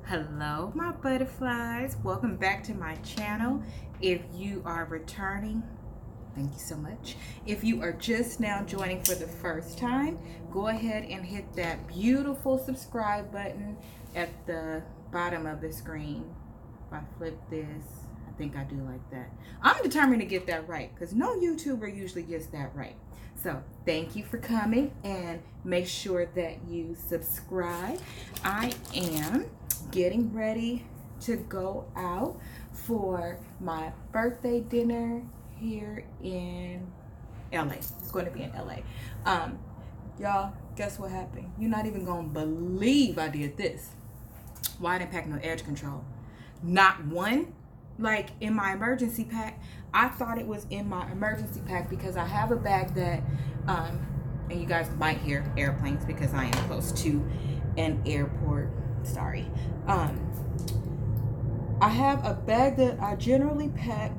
Hello my butterflies, welcome back to my channel. If you are returning, thank you so much. If you are just now joining for the first time, go ahead and hit that beautiful subscribe button at the bottom of the screen. If I flip this, I think I do like that. I'm determined to get that right because no YouTuber usually gets that right. So thank you for coming and make sure that you subscribe. I am getting ready to go out for my birthday dinner here in LA. It's going to be in LA. Y'all, guess what happened? You're not even gonna believe I did this. Why I didn't pack no edge control? Not one. Like in my emergency pack, I thought it was in my emergency pack because I have a bag that and you guys might hear airplanes because I am close to an airport. Sorry. I have a bag that I generally pack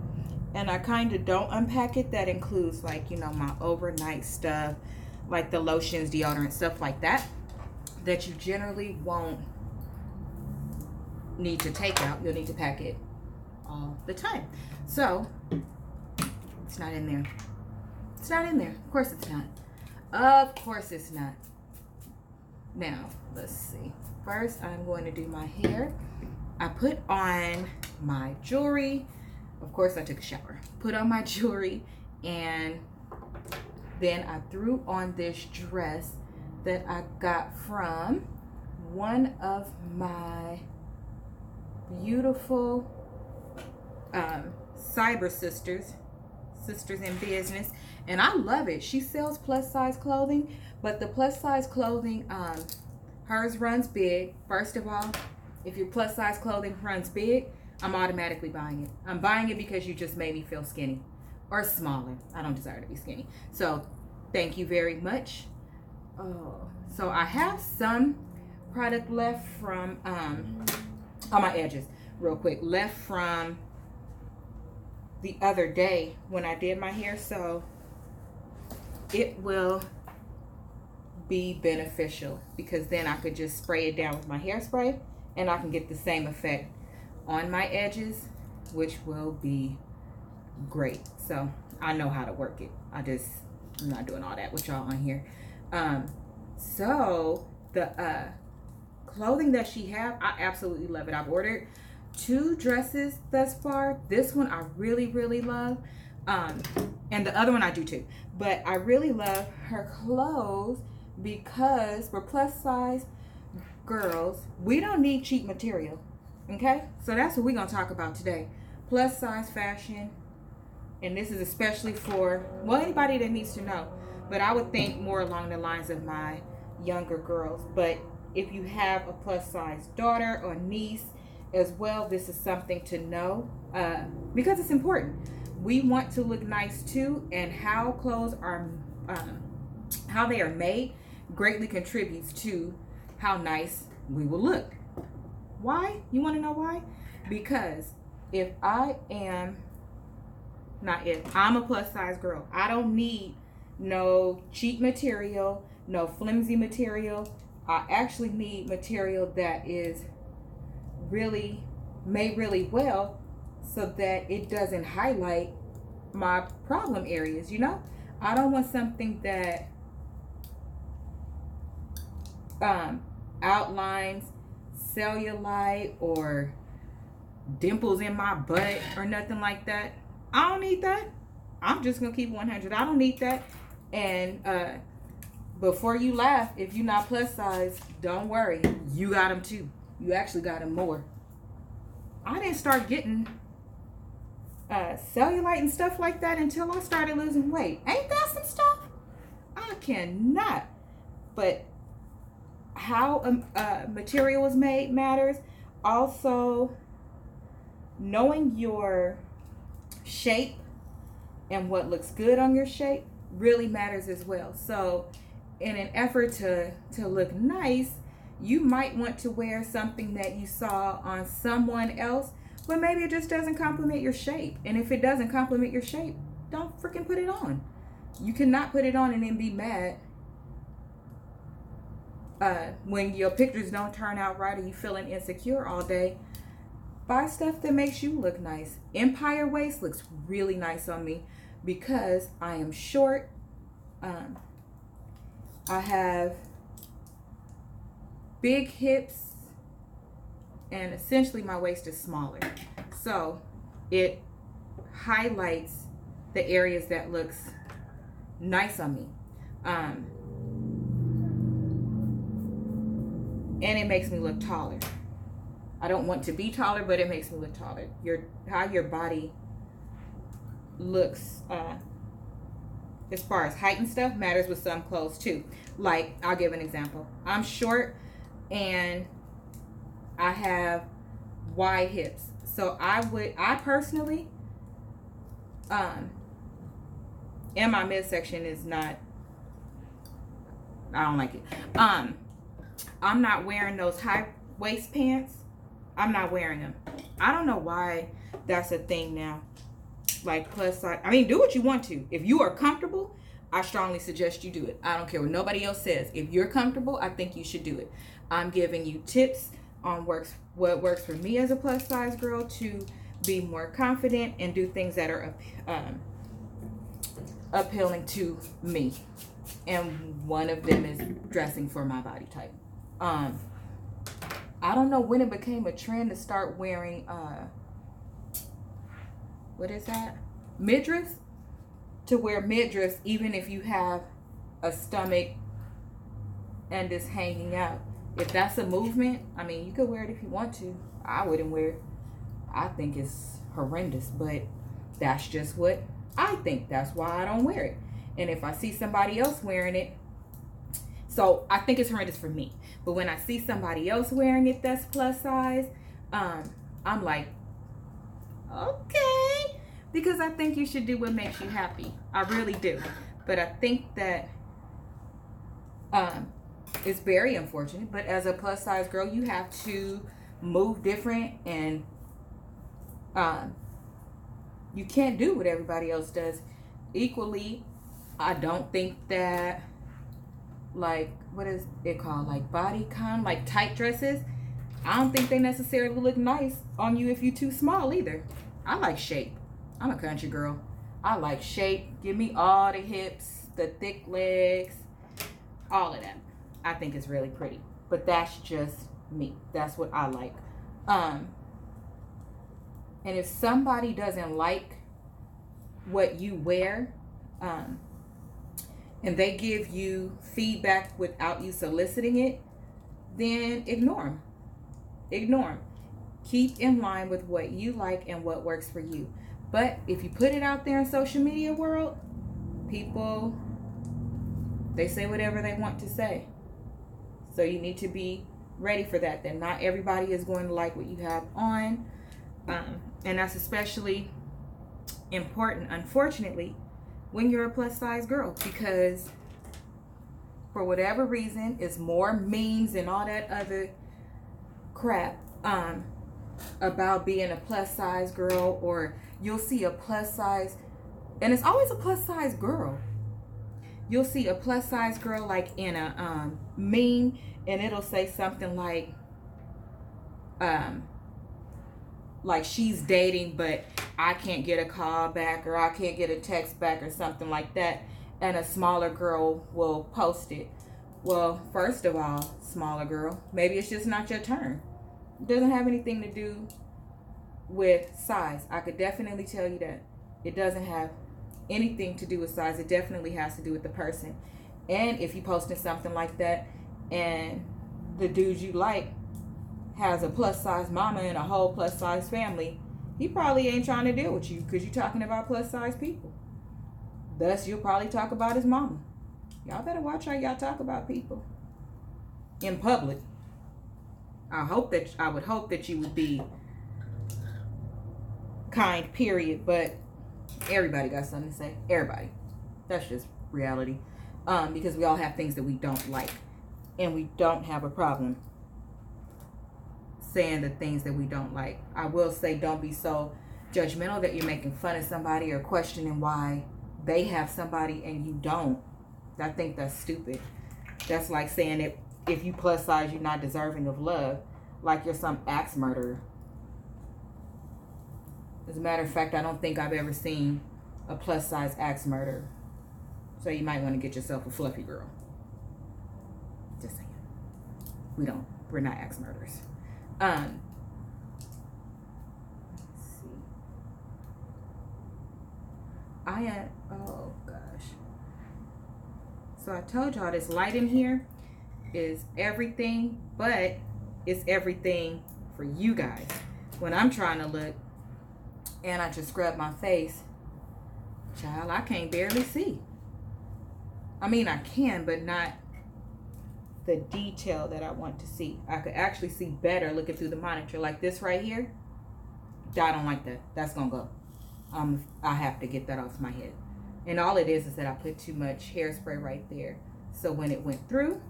and I kind of don't unpack it. That includes like, you know, my overnight stuff, like the lotions, deodorant, stuff like that, that you generally won't need to take out. You'll need to pack it all the time. So it's not in there. It's not in there. Of course it's not. Of course it's not. Now, let's see. First, I'm going to do my hair. I put on my jewelry. Of course, I took a shower. Put on my jewelry, and then I threw on this dress that I got from one of my beautiful cyber sisters in business, and I love it. She sells plus size clothing, but the plus size clothing, hers runs big. First of all, if your plus size clothing runs big, I'm automatically buying it. I'm buying it because you just made me feel skinny or smaller. I don't desire to be skinny. So thank you very much. Oh, so I have some product left from on my edges real quick, left from the other day when I did my hair, so it will be beneficial because then I could just spray it down with my hairspray and I can get the same effect on my edges, which will be great. So I know how to work it. I'm not doing all that with y'all on here. So the clothing that she have, I absolutely love it. I've ordered 2 dresses thus far. This one I really, really love. And the other one I do too. But I really love her clothes because for plus size girls, we don't need cheap material. Okay? So that's what we're going to talk about today. Plus size fashion. And this is especially for, well, anybody that needs to know. But I would think more along the lines of my younger girls. But if you have a plus size daughter or niece as well, this is something to know because it's important. We want to look nice too, and how clothes are, how they are made greatly contributes to how nice we will look. Why? You want to know why? Because if I am, I'm a plus size girl. I don't need no cheap material, no flimsy material. I actually need material that is really made really well so that it doesn't highlight my problem areas, you know? I don't want something that outlines cellulite or dimples in my butt or nothing like that. I don't need that. I'm just gonna keep 100. I don't need that. And before you laugh, if you're not plus size, don't worry. You got them too. You actually got them more. I didn't start getting cellulite and stuff like that until I started losing weight. Ain't that some stuff? I cannot. But how material is made matters. Also, knowing your shape and what looks good on your shape really matters as well. So in an effort to look nice, you might want to wear something that you saw on someone else, but maybe it just doesn't complement your shape. And if it doesn't complement your shape, don't freaking put it on. You cannot put it on and then be mad when your pictures don't turn out right or you feeling insecure all day, buy stuff that makes you look nice. Empire waist looks really nice on me because I am short. I have big hips and essentially my waist is smaller. So it highlights the areas that looks nice on me. And it makes me look taller. I don't want to be taller, but it makes me look taller. How your body looks as far as height and stuff matters with some clothes too. Like, I'll give an example. I'm short and I have wide hips. So I personally, and my midsection is not, I don't like it. I'm not wearing those high waist pants. I'm not wearing them. I don't know why that's a thing now. Like plus size. I mean, do what you want to. If you are comfortable, I strongly suggest you do it. I don't care what nobody else says. If you're comfortable, I think you should do it. I'm giving you tips on what works for me as a plus size girl to be more confident and do things that are appealing to me. And one of them is dressing for my body type. I don't know when it became a trend to start wearing what is that? Midriffs? To wear midriffs even if you have a stomach and it's hanging out. If that's a movement, I mean, you could wear it if you want to. I wouldn't wear it. I think it's horrendous, but that's just what I think. That's why I don't wear it. And if I see somebody else wearing it, so I think it's horrendous for me. But when I see somebody else wearing it that's plus size, I'm like, okay. Because I think you should do what makes you happy. I really do. But I think that it's very unfortunate. But as a plus size girl, you have to move different. And you can't do what everybody else does. Equally, I don't think that, like, what is it called? Like bodycon, like tight dresses. I don't think they necessarily look nice on you if you're too small either. I like shape. I'm a country girl. I like shape. Give me all the hips, the thick legs, all of that. I think it's really pretty. But that's just me. That's what I like. And if somebody doesn't like what you wear, and they give you feedback without you soliciting it, then ignore them. Ignore them. Keep in line with what you like and what works for you. But if you put it out there in social media world, people, they say whatever they want to say. So you need to be ready for that. That not everybody is going to like what you have on. And that's especially important, unfortunately, when you're a plus size girl, because for whatever reason, it's more memes and all that other crap about being a plus size girl, or you'll see a plus size, and it's always a plus size girl. You'll see a plus size girl like in a meme, and it'll say something like she's dating, but I can't get a call back, or I can't get a text back, or something like that, and a smaller girl will post it. Well, first of all, smaller girl, maybe it's just not your turn. It doesn't have anything to do with size. I could definitely tell you that. It doesn't have anything to do with size. It definitely has to do with the person. And if you posting something like that and the dude you like has a plus size mama and a whole plus size family, he probably ain't trying to deal with you because you're talking about plus size people. Thus, you'll probably talk about his mama. Y'all better watch how y'all talk about people in public. I would hope that you would be kind, period. But everybody got something to say. Everybody. That's just reality. Because we all have things that we don't like. And we don't have a problem saying the things that we don't like. I will say, don't be so judgmental that you're making fun of somebody or questioning why they have somebody and you don't. I think that's stupid. That's like saying that if you plus size, you're not deserving of love, like you're some axe murderer. As a matter of fact, I don't think I've ever seen a plus size axe murderer. So you might want to get yourself a fluffy girl. Just saying. We're not axe murderers. Let's see. Oh gosh. So I told y'all this light in here is everything, but it's everything for you guys. When I'm trying to look and I just scrub my face, child, I can't barely see. I mean, I can, but not the detail that I want to see. I could actually see better looking through the monitor. Like this right here, I don't like that. That's gonna go. I have to get that off my head. And all it is that I put too much hairspray right there. So when it went through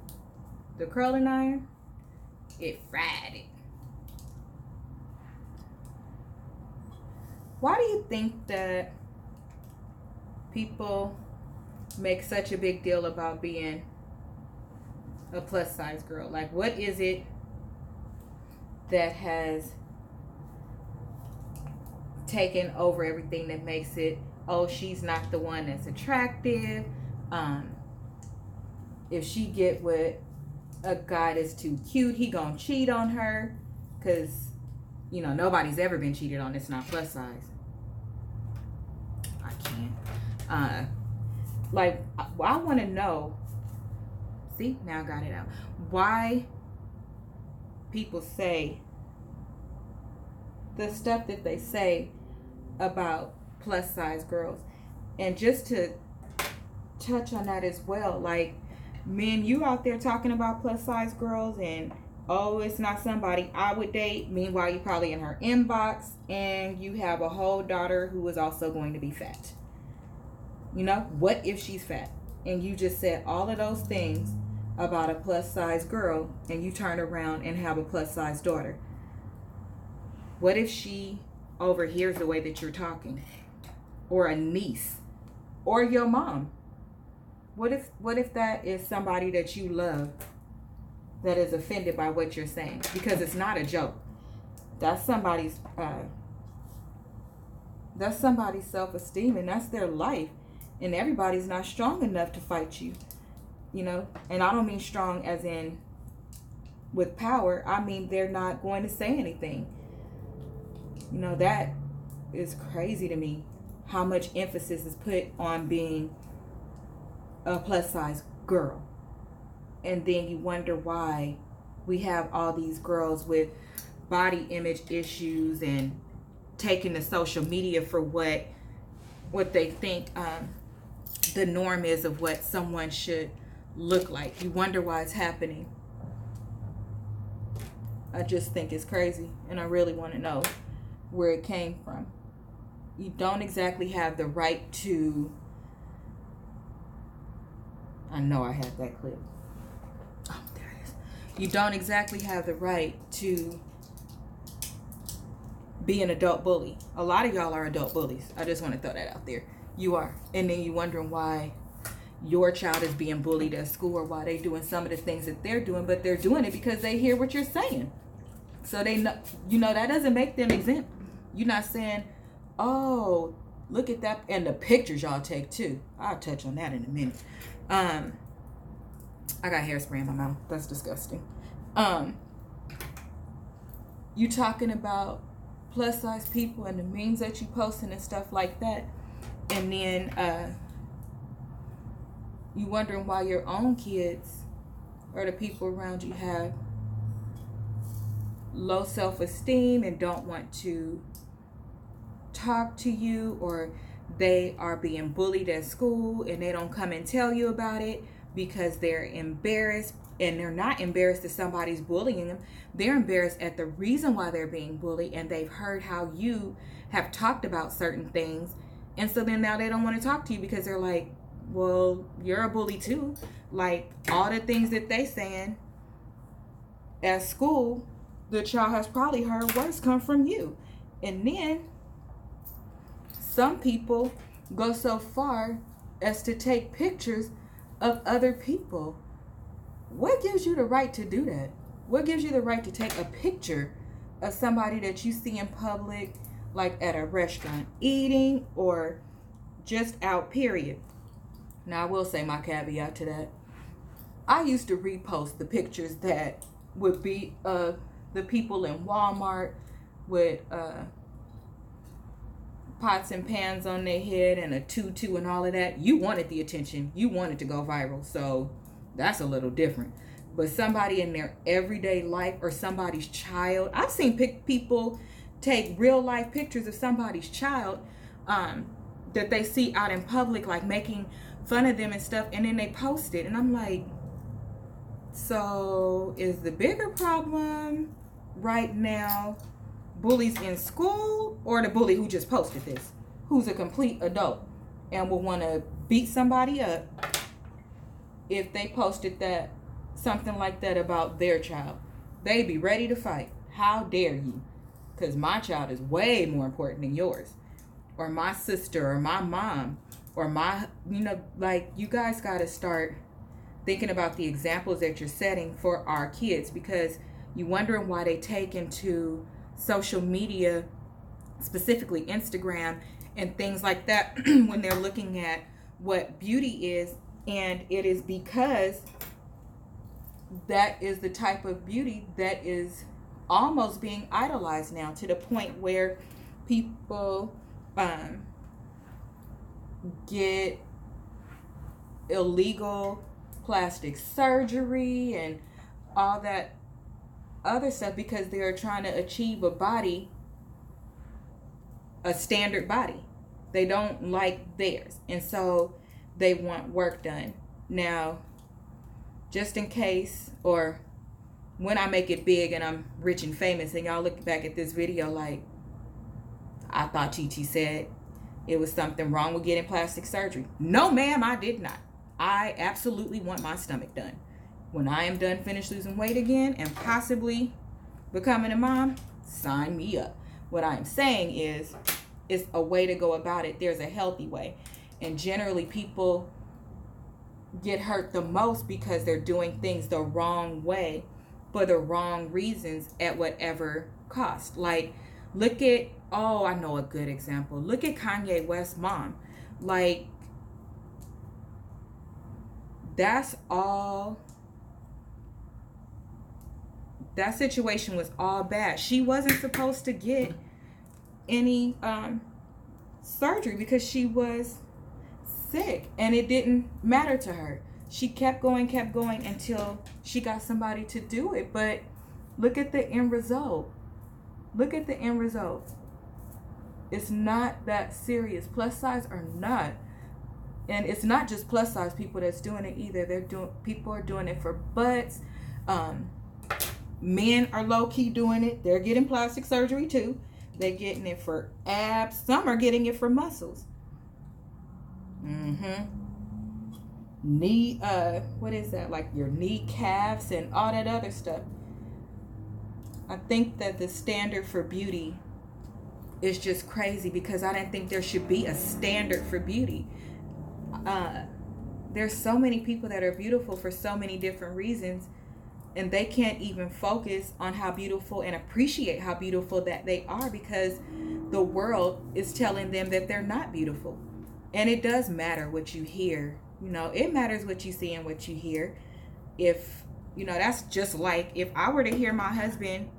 the curling iron, it fried it. Why do you think that people make such a big deal about being a plus size girl? Like, what is it that has taken over everything that makes it, oh, she's not the one that's attractive? If she get with a guy that's too cute, he gonna cheat on her, because you know nobody's ever been cheated on that's not plus size. I can't. Like, I want to know. See, now I got it out. Why people say the stuff that they say about plus size girls. And just to touch on that as well, like, men, you out there talking about plus size girls and, oh, it's not somebody I would date. Meanwhile, you're probably in her inbox and you have a whole daughter who is also going to be fat. You know, what if she's fat? And you just said all of those things about a plus size girl and you turn around and have a plus size daughter. What if she overhears the way that you're talking? Or a niece? Or your mom? What if that is somebody that you love that is offended by what you're saying? Because it's not a joke. That's somebody's self-esteem, and that's their life. And everybody's not strong enough to fight you. You know? And I don't mean strong as in with power. I mean they're not going to say anything. You know, that is crazy to me. How much emphasis is put on being a plus size girl. And then you wonder why we have all these girls with body image issues and taking to social media for what they think the norm is of what someone should look like. You wonder why it's happening. I just think it's crazy, and I really want to know where it came from. You don't exactly have the right to... I know I have that clip. Oh, there it is. You don't exactly have the right to be an adult bully. A lot of y'all are adult bullies. I just want to throw that out there. You are. And then you're wondering why your child is being bullied at school, or why they're doing some of the things that they're doing, but they're doing it because they hear what you're saying. So they know, you know, that doesn't make them exempt. You're not saying, oh, look at that. And the pictures y'all take too. I'll touch on that in a minute. I got hairspray in my mouth. That's disgusting. You talking about plus size people and the memes that you posting and stuff like that. And then you wondering why your own kids or the people around you have low self-esteem and don't want to talk to you, or they are being bullied at school and they don't come and tell you about it because they're embarrassed. And they're not embarrassed that somebody's bullying them. They're embarrassed at the reason why they're being bullied, and they've heard how you have talked about certain things. And so then now they don't want to talk to you because they're like, well, you're a bully too. Like, all the things that they saying at school, the child has probably heard words come from you. And then some people go so far as to take pictures of other people What gives you the right to do that? What gives you the right to take a picture of somebody that you see in public, like at a restaurant, eating, or just out, period? Now, I will say my caveat to that. I used to repost the pictures that would be of the people in Walmart with pots and pans on their head and a tutu and all of that. You wanted the attention. You wanted to go viral. So that's a little different. But somebody in their everyday life, or somebody's child. I've seen people take real life pictures of somebody's child that they see out in public, like making fun of them and stuff, and then they post it. And I'm like, so is the bigger problem right now bullies in school, or the bully who just posted this, who's a complete adult and will want to beat somebody up if they posted that, something like that, about their child? They'd be ready to fight. How dare you? Because my child is way more important than yours, or my sister, or my mom, or my, like, you guys got to start thinking about the examples that you're setting for our kids, because you're wondering why they take into social media, specifically Instagram and things like that, when they're looking at what beauty is. And it is because that is the type of beauty that is almost being idolized now, to the point where people get illegal plastic surgery and all that other stuff because they're trying to achieve a standard body. They don't like theirs, and so they want work done. Now, just in case, or when I make it big and I'm rich and famous and y'all look back at this video like, I thought Titi said it was something wrong with getting plastic surgery. No, ma'am, I did not. I absolutely want my stomach done. When I am done, finished losing weight again and possibly becoming a mom, sign me up. What I'm saying is, it's a way to go about it. There's a healthy way. And generally people get hurt the most because they're doing things the wrong way for the wrong reasons at whatever cost. Like, look at, I know a good example. Look at Kanye West's mom. Like, that's all. That situation was all bad. She wasn't supposed to get any surgery because she was sick, and it didn't matter to her. She kept going until she got somebody to do it. But look at the end result. Look at the end result. It's not that serious. Plus size or not. And it's not just plus size people that's doing it either. People are doing it for butts. Men are low-key doing it. They're getting plastic surgery too. They're getting it for abs. Some are getting it for muscles. Knee, what is that? Like your knee calves and all that other stuff. I think that the standard for beauty is just crazy, because I didn't think there should be a standard for beauty. There's so many people that are beautiful for so many different reasons, and they can't even focus on how beautiful and appreciate how beautiful that they are, because the world is telling them that they're not beautiful. And it does matter what you hear. It matters what you see and what you hear. If, that's just like if I were to hear my husband,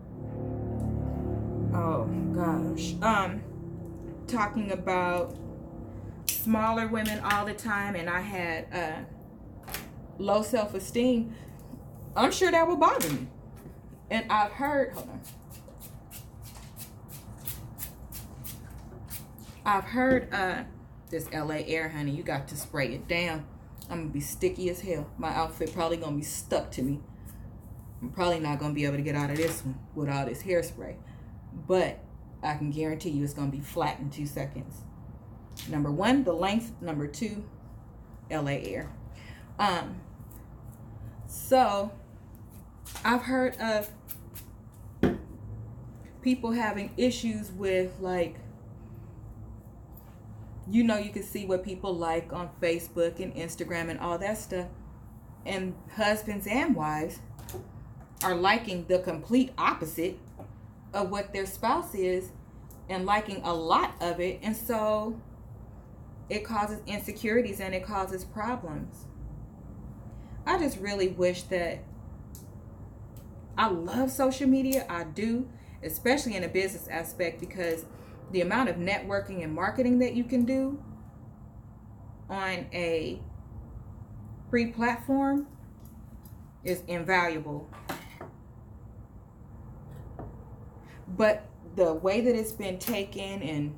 talking about smaller women all the time, and I had low self-esteem, I'm sure that would bother me. And I've heard, this LA air, honey, you got to spray it down. I'm gonna be sticky as hell. My outfit probably gonna be stuck to me. I'm probably not gonna be able to get out of this one with all this hairspray. But I can guarantee you it's gonna be flat in 2 seconds. Number one, the length. Number two, LA air. So I've heard of people having issues with, like, you can see what people like on Facebook and Instagram and all that stuff. And husbands and wives are liking the complete opposite of what their spouse is and liking a lot of it. And so it causes insecurities and it causes problems. I just really wish that, I love social media. I do, especially in a business aspect, because the amount of networking and marketing that you can do on a free platform is invaluable. But the way that it's been taken and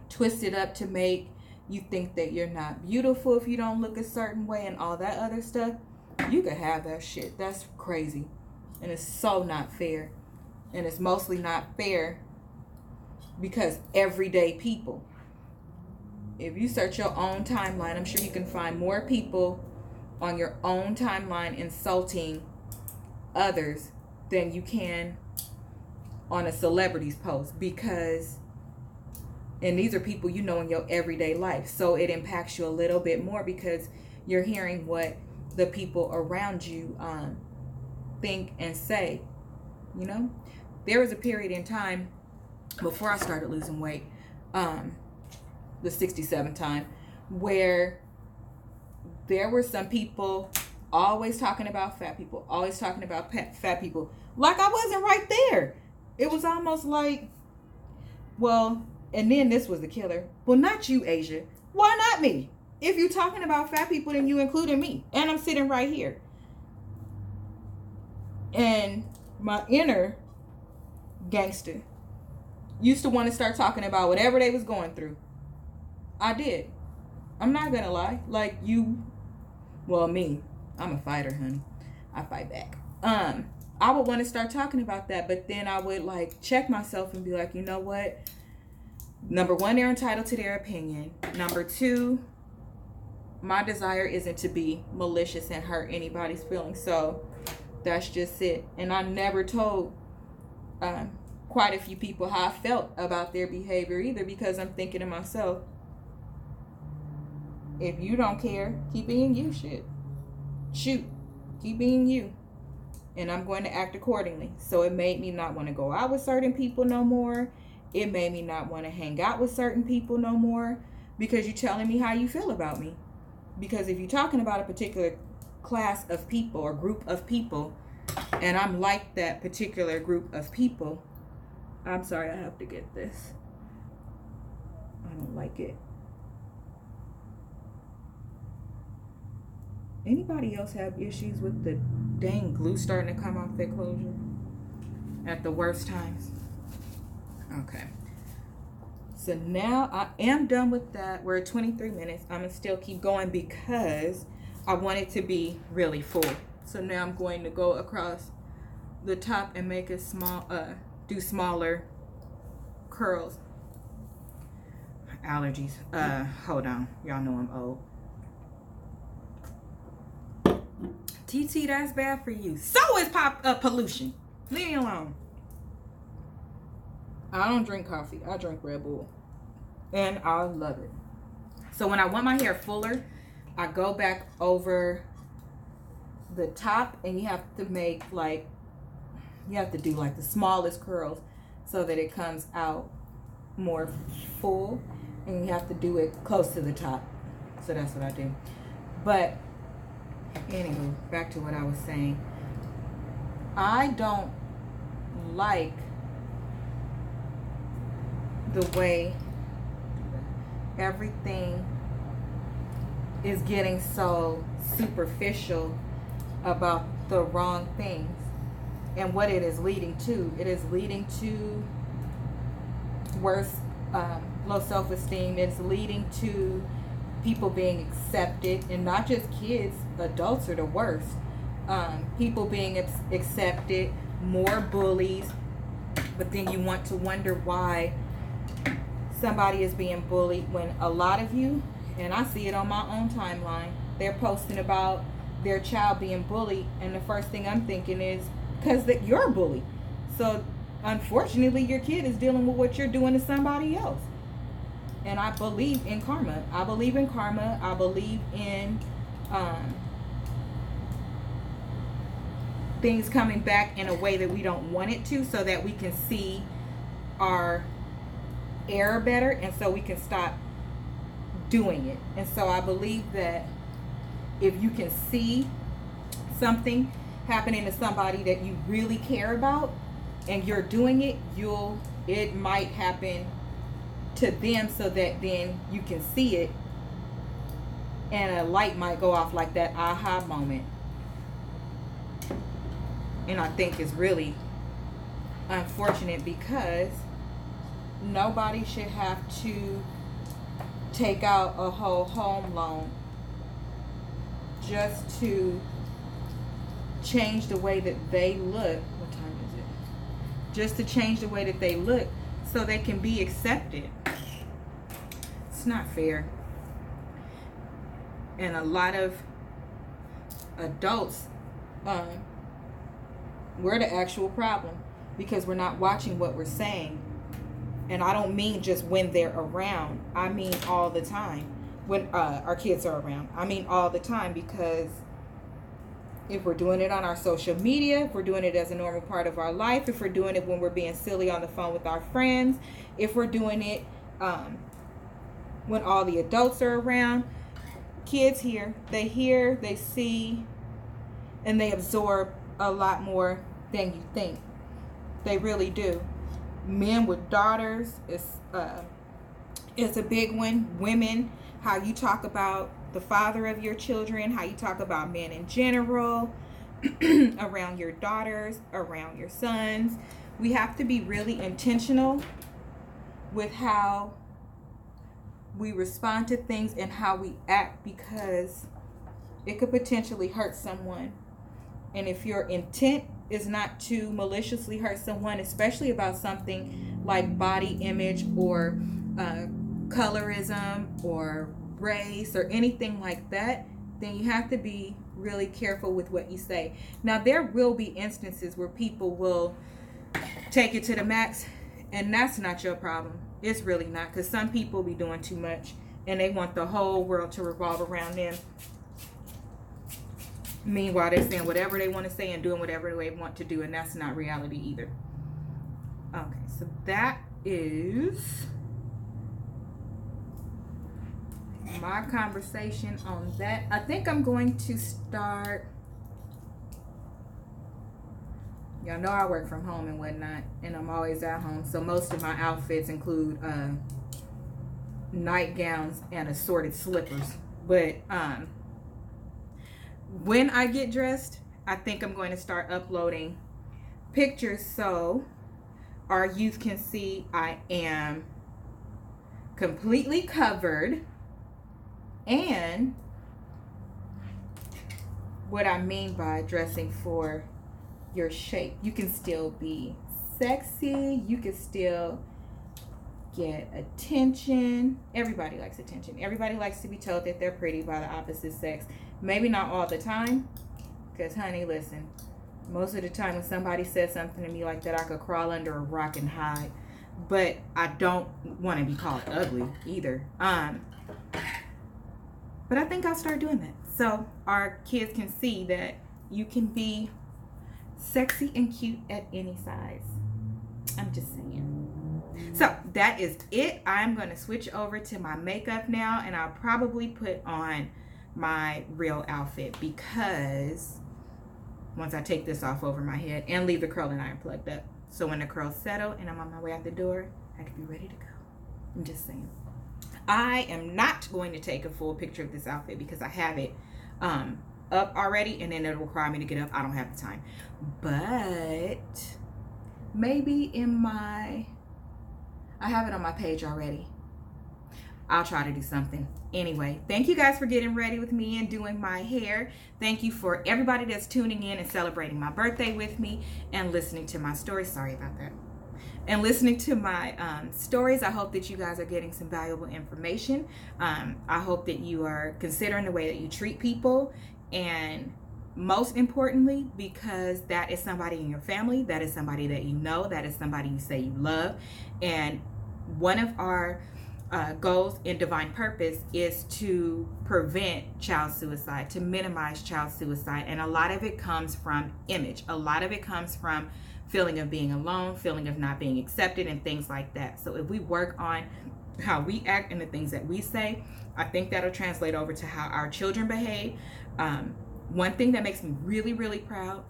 twisted up to make you think that you're not beautiful if you don't look a certain way and all that other stuff, you could have that shit. That's crazy. And it's so not fair. And it's mostly not fair because everyday people, if you search your own timeline, I'm sure you can find more people on your own timeline insulting others than you can on a celebrity's post, because, and these are people you know in your everyday life, so it impacts you a little bit more because you're hearing what the people around you think and say. You know, there was a period in time before I started losing weight, the 67 time, where there were some people always talking about fat people, always talking about fat people, like I wasn't right there. It was almost like, well, and then this was the killer. Well, not you, Asia. Why not me? If you're talking about fat people, then you included me. And I'm sitting right here. And my inner gangster used to want to start talking about whatever they was going through. I did. I'm not going to lie. Like you, well, me, I'm a fighter, honey. I fight back. I would want to start talking about that, but then I would like check myself and be like, you know what? Number one, they're entitled to their opinion. Number two, my desire isn't to be malicious and hurt anybody's feelings. So that's just it. And I never told quite a few people how I felt about their behavior either, because I'm thinking to myself, if you don't care, keep being you, shoot, keep being you. And I'm going to act accordingly. So it made me not want to go out with certain people no more. It made me not want to hang out with certain people no more, because you're telling me how you feel about me. Because if you're talking about a particular class of people or group of people, and I'm like that particular group of people, I'm sorry, I have to get this. I don't like it. Anybody else have issues with the dang glue starting to come off their closure at the worst times? Okay. So now I am done with that. We're at 23 minutes. I'm going to still keep going because I want it to be really full. So now I'm going to go across the top and make it small, do smaller curls. Allergies. Hold on. Y'all know I'm old. TT, that's bad for you. So is pollution. Leave me alone. I don't drink coffee. I drink Red Bull. And I love it. So when I want my hair fuller, I go back over the top, and you have to make like, you have to do like the smallest curls so that it comes out more full, and you have to do it close to the top. So that's what I do. But anyway, back to what I was saying. I don't like the way everything is getting so superficial about the wrong things, and what it is leading to. It is leading to worse, low self-esteem. It's leading to people being accepted, and not just kids, adults are the worst. People being accepted, more bullies, but then you want to wonder why somebody is being bullied when a lot of you, and I see it on my own timeline, they're posting about their child being bullied, and the first thing I'm thinking is because that you're a bully. So unfortunately your kid is dealing with what you're doing to somebody else. And I believe in karma. I believe in karma. I believe in things coming back in a way that we don't want it to, so that we can see our error better, and so we can stop doing it. And so I believe that if you can see something happening to somebody that you really care about and you're doing it, it might happen to them, so that then you can see it and a light might go off, like that aha moment. And I think it's really unfortunate, because nobody should have to take out a whole home loan just to change the way that they look. What time is it? Just to change the way that they look so they can be accepted. It's not fair. And a lot of adults, we're the actual problem, because we're not watching what we're saying. And I don't mean just when they're around. I mean all the time. When our kids are around. I mean all the time, because if we're doing it on our social media, if we're doing it as a normal part of our life, if we're doing it when we're being silly on the phone with our friends, if we're doing it when all the adults are around, kids hear, they see, and they absorb a lot more than you think. They really do. Men with daughters is a big one. Women, how you talk about the father of your children, how you talk about men in general, around your daughters, around your sons. We have to be really intentional with how we respond to things and how we act, because it could potentially hurt someone. And if your intent is not to maliciously hurt someone, especially about something like body image or colorism or race or anything like that, then you have to be really careful with what you say. Now, there will be instances where people will take it to the max, and that's not your problem. It's really not, because some people be doing too much and they want the whole world to revolve around them. Meanwhile, they're saying whatever they want to say and doing whatever they want to do, and that's not reality either. Okay, so that is my conversation on that. I think I'm going to start. Y'all know I work from home and whatnot, and I'm always at home, so most of my outfits include nightgowns and assorted slippers. But when I get dressed, I think I'm going to start uploading pictures so our youth can see I am completely covered. And what I mean by dressing for your shape, you can still be sexy, you can still get attention. Everybody likes attention. Everybody likes to be told that they're pretty by the opposite sex. Maybe not all the time, because honey, listen, most of the time when somebody says something to me like that, I could crawl under a rock and hide. But I don't want to be called ugly either. But I think I'll start doing that, so our kids can see that you can be sexy and cute at any size. I'm just saying. So that is it. I'm going to switch over to my makeup now, and I'll probably put on my real outfit, because once I take this off over my head and leave the curling iron plugged up, so when the curls settle and I'm on my way out the door, I can be ready to go. I'm just saying. I am not going to take a full picture of this outfit because I have it up already, and then it'll require me to get up. I don't have the time. But maybe I have it on my page already. I'll try to do something. Anyway, thank you guys for getting ready with me and doing my hair. Thank you for everybody that's tuning in and celebrating my birthday with me and listening to my stories. Sorry about that. And listening to my stories. I hope that you guys are getting some valuable information. I hope that you are considering the way that you treat people, and most importantly, because that is somebody in your family, that is somebody that you know, that is somebody you say you love. And one of our goals in Divine Purpose is to prevent child suicide, to minimize child suicide. And a lot of it comes from image. A lot of it comes from feeling of being alone, feeling of not being accepted, and things like that. So if we work on how we act and the things that we say, I think that'll translate over to how our children behave. One thing that makes me really, really proud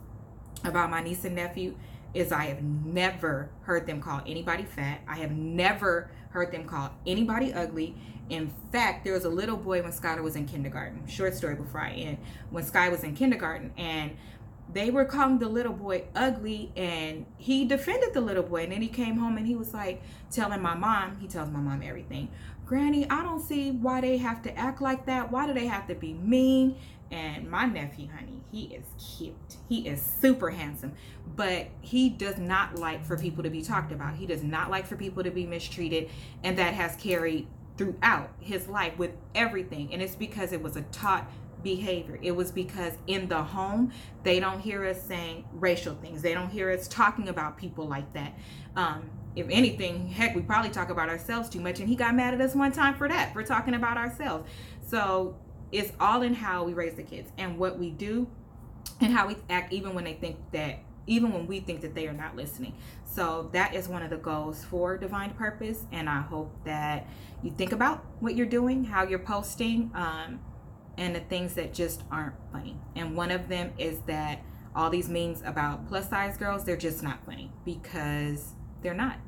about my niece and nephew is I have never heard them call anybody fat. I have never heard them call anybody ugly. In fact, there was a little boy when Skylar was in kindergarten. Short story before I end. When Sky was in kindergarten, and they were calling the little boy ugly, and he defended the little boy. And then he came home and he was like telling my mom, he tells my mom everything. Granny, I don't see why they have to act like that. Why do they have to be mean? And my nephew, honey, he is cute. He is super handsome, but he does not like for people to be talked about. He does not like for people to be mistreated. And that has carried throughout his life with everything. And it's because it was a taught behavior. It was because in the home, they don't hear us saying racial things. They don't hear us talking about people like that. If anything, heck, we probably talk about ourselves too much. And he got mad at us one time for that, for talking about ourselves. So it's all in how we raise the kids and what we do and how we act, even when we think that they are not listening. So that is one of the goals for Divine Purpose. And I hope that you think about what you're doing, how you're posting, and the things that just aren't funny. And one of them is that all these memes about plus size girls, they're just not funny, because they're not,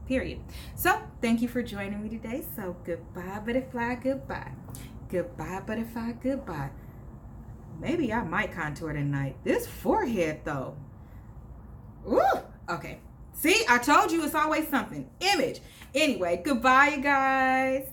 period. So thank you for joining me today. So goodbye, butterfly, goodbye. Goodbye, butterfly, goodbye. Maybe I might contour tonight. This forehead though. Ooh, okay. See, I told you it's always something. Image. Anyway, goodbye, you guys.